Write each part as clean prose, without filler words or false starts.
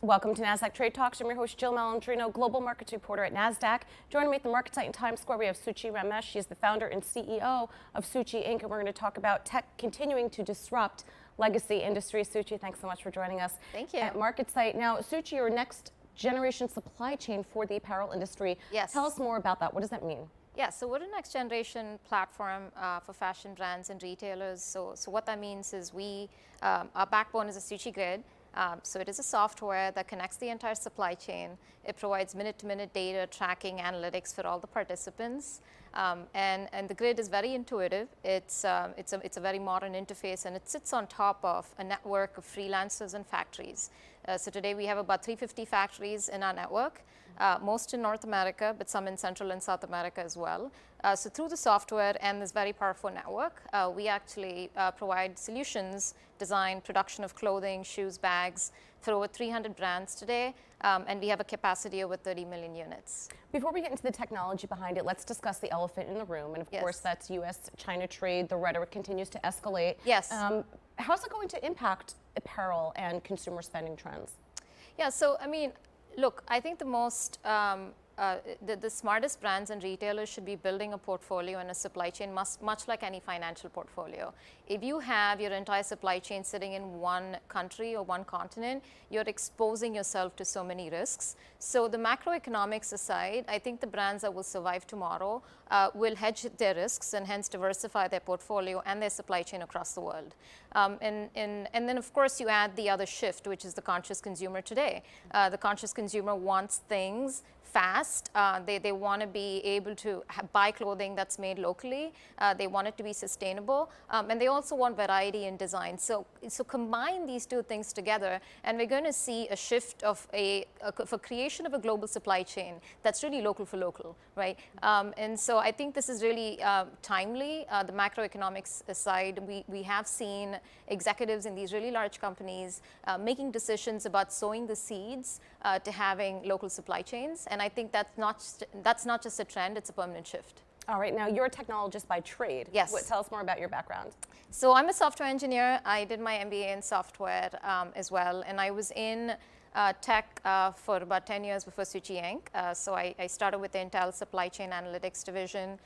Welcome to Nasdaq Trade Talks. I'm your host, Jill Malandrino, global markets reporter at Nasdaq. Joining me at the market site in Times Square, we have Suuchi Ramesh. She is the founder and CEO of Suuchi Inc., and we're going to talk about tech continuing to disrupt legacy industries. Suuchi, thanks so much for joining us. Thank you. At market site. Now, Suuchi, your next generation supply chain for the apparel industry. Yes. Tell us more about that. What does that mean? Yeah, so we're a next generation platform for fashion brands and retailers. So what that means is our backbone is a Suuchi Grid. So it is a software that connects the entire supply chain. It provides minute-to-minute data, tracking, analytics for all the participants. And the grid is very intuitive. It's a very modern interface, and it sits on top of a network of freelancers and factories. So today we have about 350 factories in our network, most in North America, but some in Central and South America as well. So through the software and this very powerful network, we actually provide solutions, design, production of clothing, shoes, bags for over 300 brands today, and we have a capacity over 30 million units. Before we get into the technology behind it, let's discuss the elephant in the room, and of course that's U.S.-China trade. The rhetoric continues to escalate. Yes. How's it going to impact apparel and consumer spending trends? Yeah, so I mean, look, I think the smartest brands and retailers should be building a portfolio and a supply chain much like any financial portfolio. If you have your entire supply chain sitting in one country or one continent, you're exposing yourself to so many risks. So the macroeconomics aside, I think the brands that will survive tomorrow will hedge their risks and hence diversify their portfolio and their supply chain across the world. And then of course you add the other shift, which is the conscious consumer today. The conscious consumer wants things fast. They want to be able to buy clothing that's made locally. They want it to be sustainable, and they also want variety in design. So combine these two things together, and we're going to see a shift of for creation of a global supply chain that's really local for local, right? And so I think this is really timely. The macroeconomics aside, we have seen executives in these really large companies making decisions about sowing the seeds to having local supply chains, and I think that's not just a trend, it's a permanent shift. All right, now you're a technologist by trade. Yes. Tell us more about your background. So I'm a software engineer. I did my MBA in software as well, and I was in tech for about 10 years before Suuchi Inc. So I started with the Intel Supply Chain Analytics division,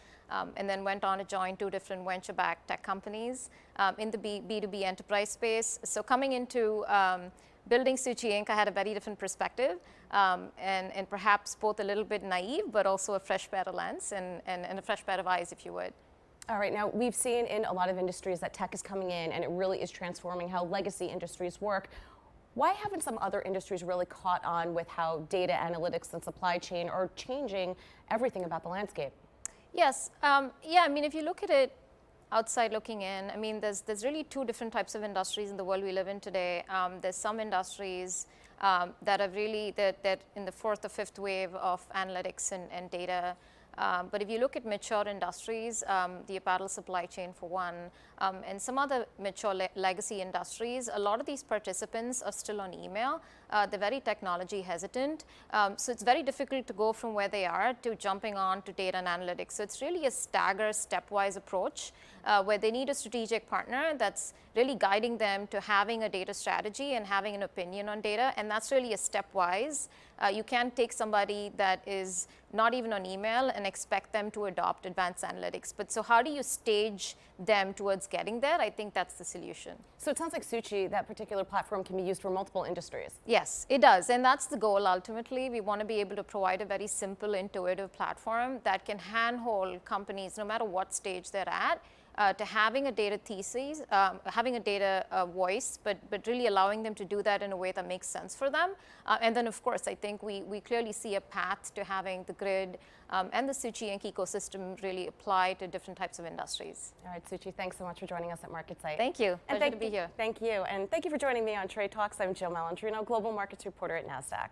and then went on to join 2 different venture-backed tech companies in the B2B enterprise space. So coming into building Suuchi Inc., I had a very different perspective, and perhaps both a little bit naive, but also a fresh pair of lens and a fresh pair of eyes, if you would. All right, now we've seen in a lot of industries that tech is coming in and it really is transforming how legacy industries work. Why haven't some other industries really caught on with how data analytics and supply chain are changing everything about the landscape? Yes, yeah, I mean, if you look at it outside looking in, I mean, there's really 2 different types of industries in the world we live in today. There's some industries that are really, they're in the 4th or 5th wave of analytics and data. But if you look at mature industries, the apparel supply chain for one, and some other mature legacy industries, a lot of these participants are still on email. They're very technology hesitant. So it's very difficult to go from where they are to jumping on to data and analytics. So it's really a stepwise approach where they need a strategic partner that's really guiding them to having a data strategy and having an opinion on data. And that's really a stepwise. You can't take somebody that is not even on email and expect them to adopt advanced analytics. But so how do you stage them towards getting there? I think that's the solution. So it sounds like Suuchi, that particular platform, can be used for multiple industries. Yes, it does. And that's the goal ultimately. We want to be able to provide a very simple, intuitive platform that can handhold companies, no matter what stage they're at, to having a data thesis, having a data voice, but really allowing them to do that in a way that makes sense for them. And then, of course, I think we clearly see a path to having the grid and the Suuchi Inc. ecosystem really apply to different types of industries. All right, Suuchi, thanks so much for joining us at MarketSite. Thank you. Pleasure to be here. Thank you. And thank you for joining me on Trade Talks. I'm Jill Malandrino, Global Markets Reporter at Nasdaq.